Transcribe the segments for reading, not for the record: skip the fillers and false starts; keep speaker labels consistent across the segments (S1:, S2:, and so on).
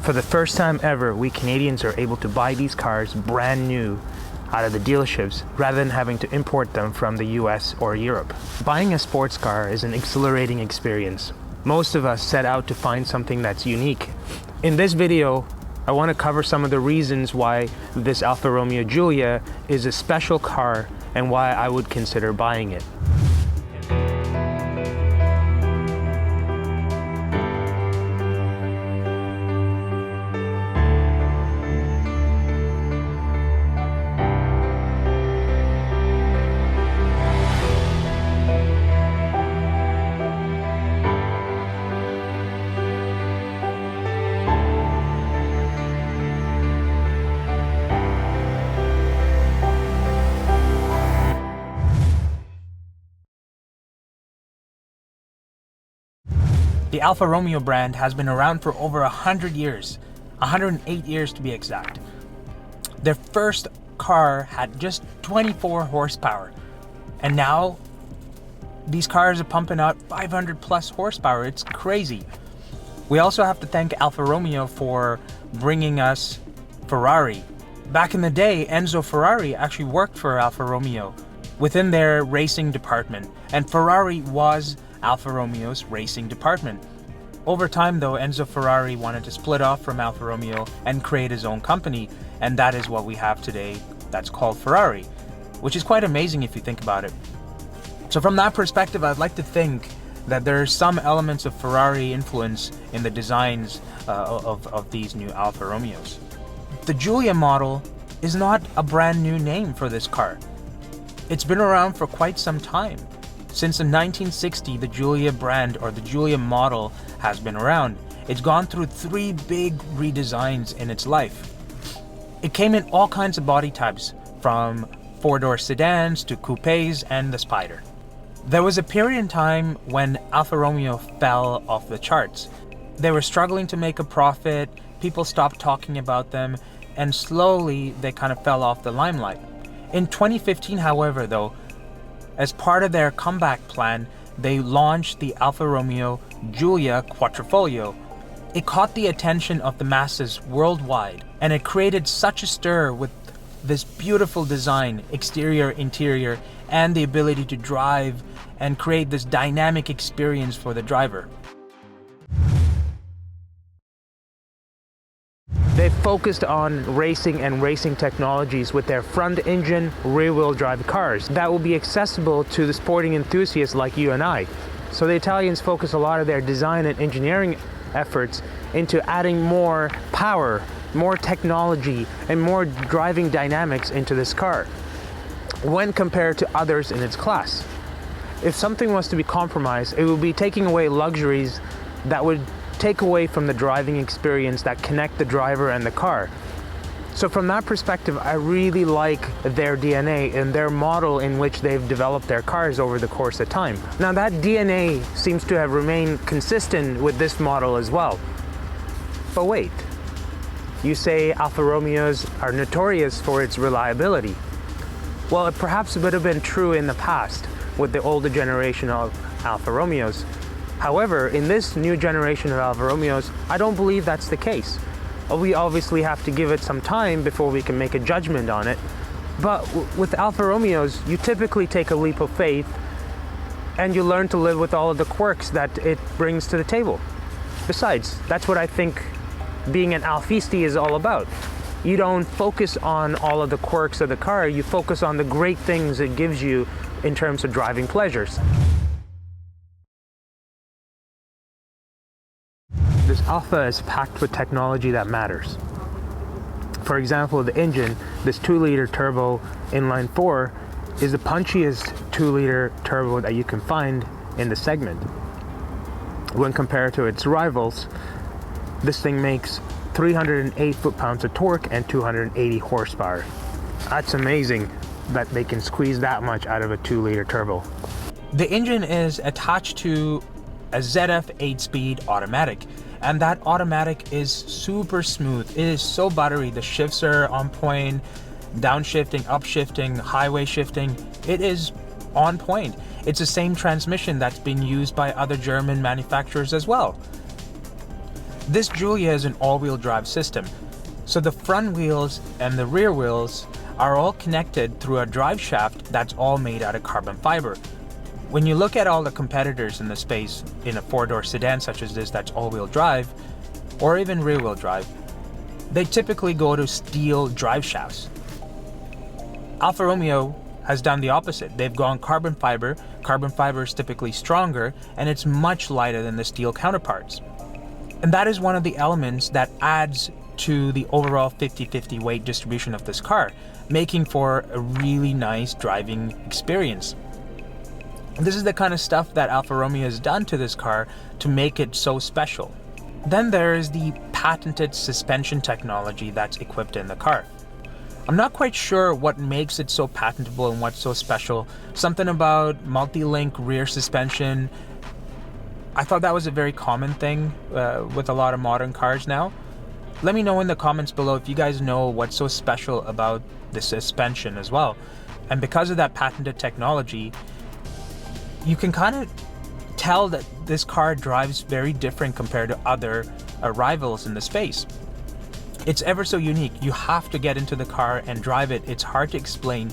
S1: For the first time ever, we Canadians are able to buy these cars brand new out of the dealerships rather than having to import them from the US or Europe. Buying a sports car is an exhilarating experience. Most of us set out to find something that's unique. In this video, I want to cover some of the reasons why this Alfa Romeo Giulia is a special car and why I would consider buying it. The Alfa Romeo brand has been around for over 100 years, 108 years to be exact. Their first car had just 24 horsepower, and now these cars are pumping out 500 plus horsepower. It's crazy. We also have to thank Alfa Romeo for bringing us Ferrari. Back in the day, Enzo Ferrari actually worked for Alfa Romeo within their racing department, and Ferrari was Alfa Romeo's racing department. Over time though, Enzo Ferrari wanted to split off from Alfa Romeo and create his own company, and that is what we have today that's called Ferrari, which is quite amazing if you think about it. So from that perspective, I'd like to think that there are some elements of Ferrari influence in the designs of these new Alfa Romeos. The Giulia model is not a brand new name for this car. It's been around for quite some time. Since in 1960, the Giulia brand or the Giulia model has been around. It's gone through 3 big redesigns in its life. It came in all kinds of body types, from 4-door sedans to coupes and the Spider. There was a period in time when Alfa Romeo fell off the charts. They were struggling to make a profit, people stopped talking about them, and slowly they kind of fell off the limelight. In 2015, however, though, as part of their comeback plan, they launched the Alfa Romeo Giulia Quadrifoglio. It caught the attention of the masses worldwide, and it created such a stir with this beautiful design, exterior, interior, and the ability to drive and create this dynamic experience for the driver. They focused on racing and racing technologies with their front engine, rear-wheel drive cars that will be accessible to the sporting enthusiasts like you and I. So the Italians focus a lot of their design and engineering efforts into adding more power, more technology, and more driving dynamics into this car when compared to others in its class. If something was to be compromised, it would be taking away luxuries that would take away from the driving experience that connect the driver and the car. So from that perspective, I really like their DNA and their model in which they've developed their cars over the course of time. Now that DNA seems to have remained consistent with this model as well. But wait, you say Alfa Romeos are notorious for its reliability. Well, it perhaps would have been true in the past with the older generation of Alfa Romeos. However, in this new generation of Alfa Romeos, I don't believe that's the case. We obviously have to give it some time before we can make a judgment on it. But with Alfa Romeos, you typically take a leap of faith and you learn to live with all of the quirks that it brings to the table. Besides, that's what I think being an Alfisti is all about. You don't focus on all of the quirks of the car, you focus on the great things it gives you in terms of driving pleasures. This Alfa is packed with technology that matters. For example, the engine, this 2-liter turbo inline 4, is the punchiest 2-liter turbo that you can find in the segment. When compared to its rivals, this thing makes 308 foot-pounds of torque and 280 horsepower. That's amazing that they can squeeze that much out of a 2-liter turbo. The engine is attached to a ZF 8-speed automatic, and that automatic is super smooth. It is so buttery. The shifts are on point, downshifting, upshifting, highway shifting. It is on point. It's the same transmission that's been used by other German manufacturers as well. This Giulia is an all-wheel drive system, so the front wheels and the rear wheels are all connected through a drive shaft that's all made out of carbon fiber. When you look at all the competitors in the space in a four-door sedan such as this that's all-wheel drive, or even rear-wheel drive, they typically go to steel drive shafts. Alfa Romeo has done the opposite. They've gone carbon fiber. Carbon fiber is typically stronger, and it's much lighter than the steel counterparts. And that is one of the elements that adds to the overall 50-50 weight distribution of this car, making for a really nice driving experience. This is the kind of stuff that Alfa Romeo has done to this car to make it so special. Then there is the patented suspension technology that's equipped in the car. I'm not quite sure what makes it so patentable and what's so special. Something about multi-link rear suspension. I thought that was a very common thing with a lot of modern cars now. Let me know in the comments below if you guys know what's so special about the suspension as well. And because of that patented technology, you can kind of tell that this car drives very different compared to other rivals in the space. It's ever so unique. You have to get into the car and drive it. It's hard to explain.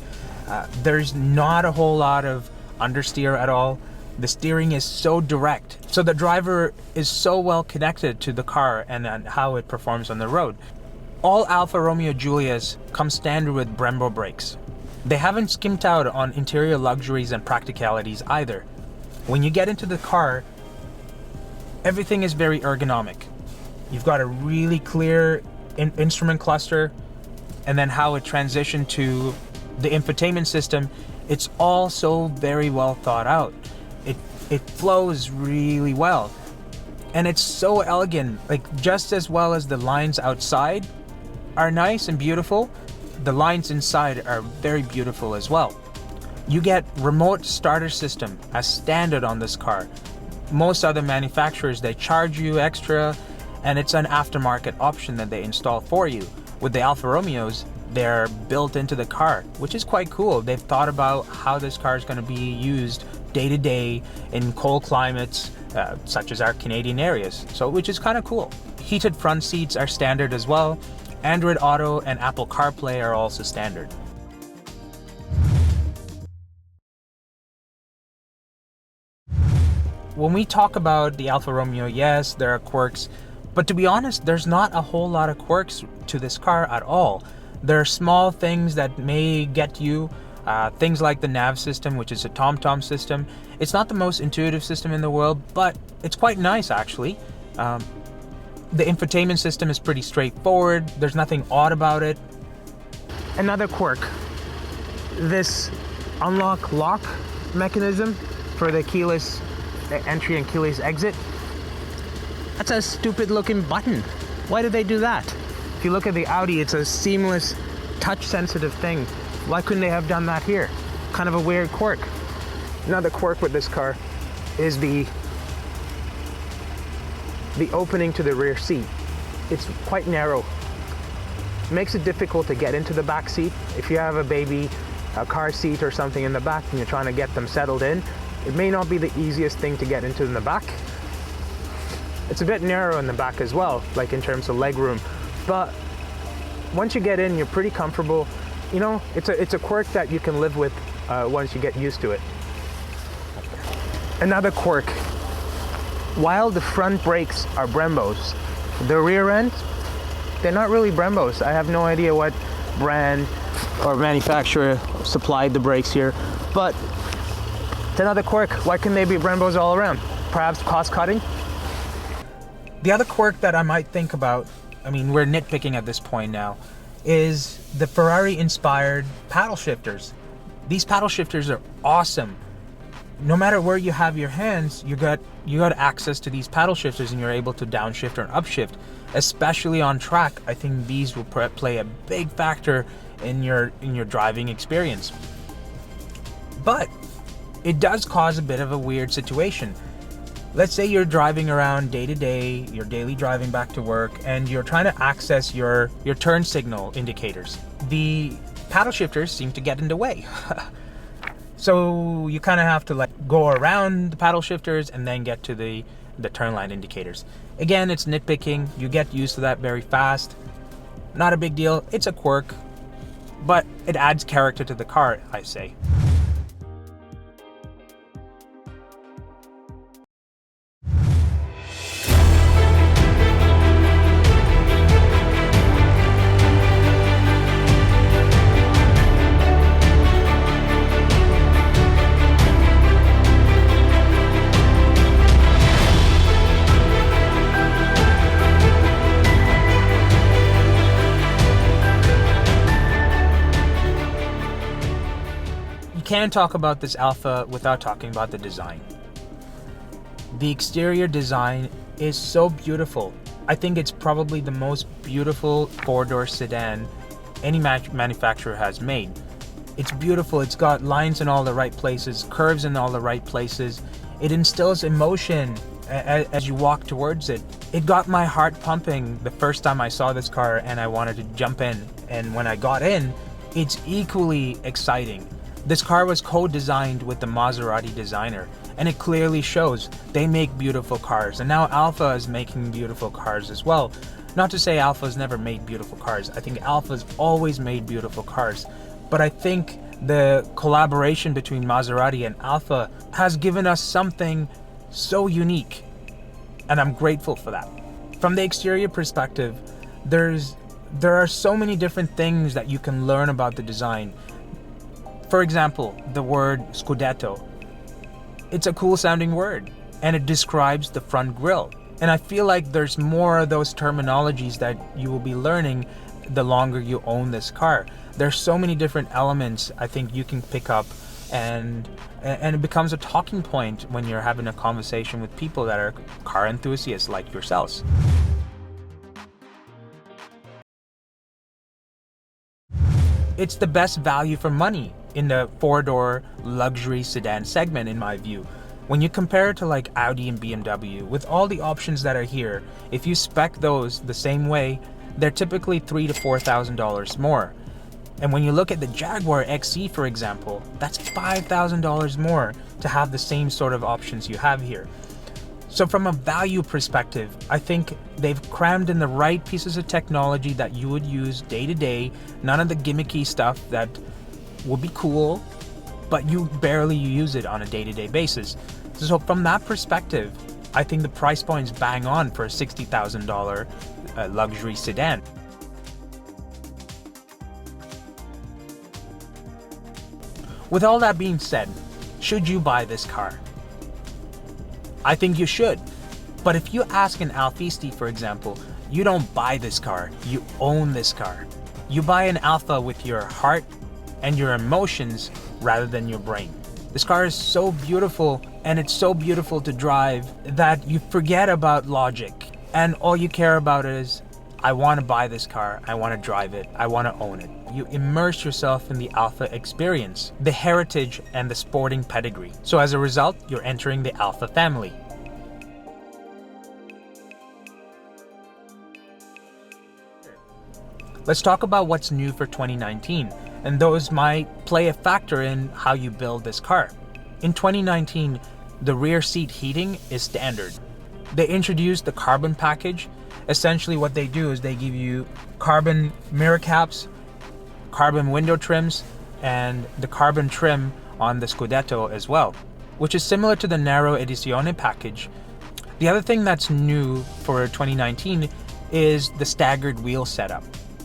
S1: There's not a whole lot of understeer at all. The steering is so direct. So the driver is so well connected to the car and how it performs on the road. All Alfa Romeo Giulias come standard with Brembo brakes. They haven't skimped out on interior luxuries and practicalities either. When you get into the car, everything is very ergonomic. You've got a really clear instrument cluster, and then how it transitioned to the infotainment system, it's all so very well thought out. It flows really well, and it's so elegant. Like, just as well as the lines outside are nice and beautiful, the lines inside are very beautiful as well. You get remote starter system as standard on this car. Most other manufacturers, they charge you extra, and it's an aftermarket option that they install for you. With the Alfa Romeos, they're built into the car, which is quite cool. They've thought about how this car is going to be used day to day in cold climates, such as our Canadian areas, so which is kind of cool. Heated front seats are standard as well. Android Auto and Apple CarPlay are also standard. When we talk about the Alfa Romeo, yes, there are quirks, but to be honest, there's not a whole lot of quirks to this car at all. There are small things that may get you, things like the nav system, which is a TomTom system. It's not the most intuitive system in the world, but it's quite nice actually. The infotainment system is pretty straightforward. There's nothing odd about it. Another quirk, this unlock lock mechanism for the keyless entry and keyless exit. That's a stupid looking button. Why did they do that? If you look at the Audi, it's a seamless, touch sensitive thing. Why couldn't they have done that here? Kind of a weird quirk. Another quirk with this car is the opening to the rear seat. It's quite narrow. It makes it difficult to get into the back seat. If you have a baby, a car seat or something in the back and you're trying to get them settled in, it may not be the easiest thing to get into in the back. It's a bit narrow in the back as well, like in terms of leg room. But once you get in, you're pretty comfortable. You know, it's a quirk that you can live with once you get used to it. Another quirk. While the front brakes are Brembos, the rear end, they're not really Brembos. I have no idea what brand or manufacturer supplied the brakes here, but it's another quirk. Why couldn't they be Brembos all around? Perhaps cost cutting? The other quirk that I might think about, I mean, we're nitpicking at this point now, is the Ferrari inspired paddle shifters. These paddle shifters are awesome. No matter where you have your hands, you got access to these paddle shifters and you're able to downshift or upshift. Especially on track, I think these will play a big factor in your driving experience. But it does cause a bit of a weird situation. Let's say you're driving around day to day, you're daily driving back to work, and you're trying to access your turn signal indicators. The paddle shifters seem to get in the way. So you kind of have to like go around the paddle shifters and then get to the the turn line indicators. Again, it's nitpicking. You get used to that very fast. Not a big deal. It's a quirk, but it adds character to the car, I say. Can't talk about this Alfa without talking about the design. The exterior design is so beautiful. I think it's probably the most beautiful four-door sedan any manufacturer has made. It's beautiful. It's got lines in all the right places, curves in all the right places. It instills emotion as you walk towards it. It got my heart pumping the first time I saw this car and I wanted to jump in. And when I got in, it's equally exciting. This car was co-designed with the Maserati designer, and it clearly shows. They make beautiful cars, and now Alfa is making beautiful cars as well. Not to say Alfa's never made beautiful cars. I think Alfa's always made beautiful cars. But I think the collaboration between Maserati and Alfa has given us something so unique, and I'm grateful for that. From the exterior perspective, there are so many different things that you can learn about the design. For example, the word Scudetto. It's a cool sounding word, and it describes the front grille. And I feel like there's more of those terminologies that you will be learning the longer you own this car. There's so many different elements I think you can pick up, and it becomes a talking point when you're having a conversation with people that are car enthusiasts like yourselves. It's the best value for money in the four-door luxury sedan segment, in my view. When you compare it to like Audi and BMW, with all the options that are here, if you spec those the same way, they're typically $3,000 to $4,000 more. And when you look at the Jaguar XE, for example, that's $5,000 more to have the same sort of options you have here. So from a value perspective, I think they've crammed in the right pieces of technology that you would use day to day, none of the gimmicky stuff that would be cool, but you barely use it on a day-to-day basis. So from that perspective, I think the price point's bang on for a $60,000 luxury sedan. With all that being said, should you buy this car? I think you should. But if you ask an Alfisti, for example, you don't buy this car, you own this car. You buy an Alfa with your heart and your emotions rather than your brain. This car is so beautiful, and it's so beautiful to drive that you forget about logic, and all you care about is, I want to buy this car, I want to drive it, I want to own it. You immerse yourself in the Alfa experience, the heritage and the sporting pedigree. So as a result, you're entering the Alfa family. Let's talk about what's new for 2019, and those might play a factor in how you build this car. In 2019, the rear seat heating is standard. They introduced the carbon package. Essentially what they do is they give you carbon mirror caps, carbon window trims, and the carbon trim on the Scudetto as well, which is similar to the Nero Edizione package. The other thing that's new for 2019 is the staggered wheel setup.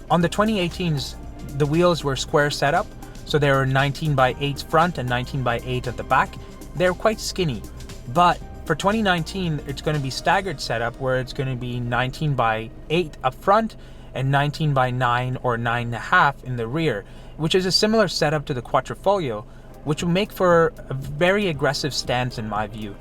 S1: On the 2018s, the wheels were square setup, so they were 19x8 front and 19x8 at the back. They're quite skinny, but for 2019, it's going to be staggered setup where it's going to be 19x8 up front and 19x9 or 9.5 in the rear, which is a similar setup to the Quadrifoglio, which will make for a very aggressive stance in my view.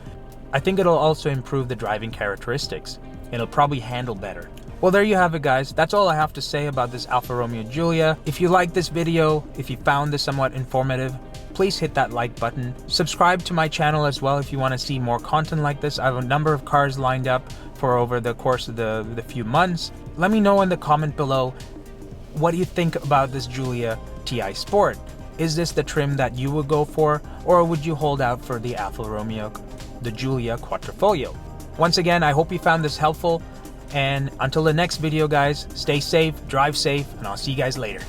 S1: I think it'll also improve the driving characteristics. It'll probably handle better. Well, there you have it, guys. That's all I have to say about this Alfa Romeo Giulia. If you liked this video, if you found this somewhat informative, please hit that like button. Subscribe to my channel as well if you want to see more content like this. I have a number of cars lined up for over the course of the few months. Let me know in the comment below, what do you think about this Giulia TI Sport? Is this the trim that you would go for, or would you hold out for the Alfa Romeo, the Giulia Quadrifoglio? Once again, I hope you found this helpful. And until the next video, guys, stay safe, drive safe, and I'll see you guys later.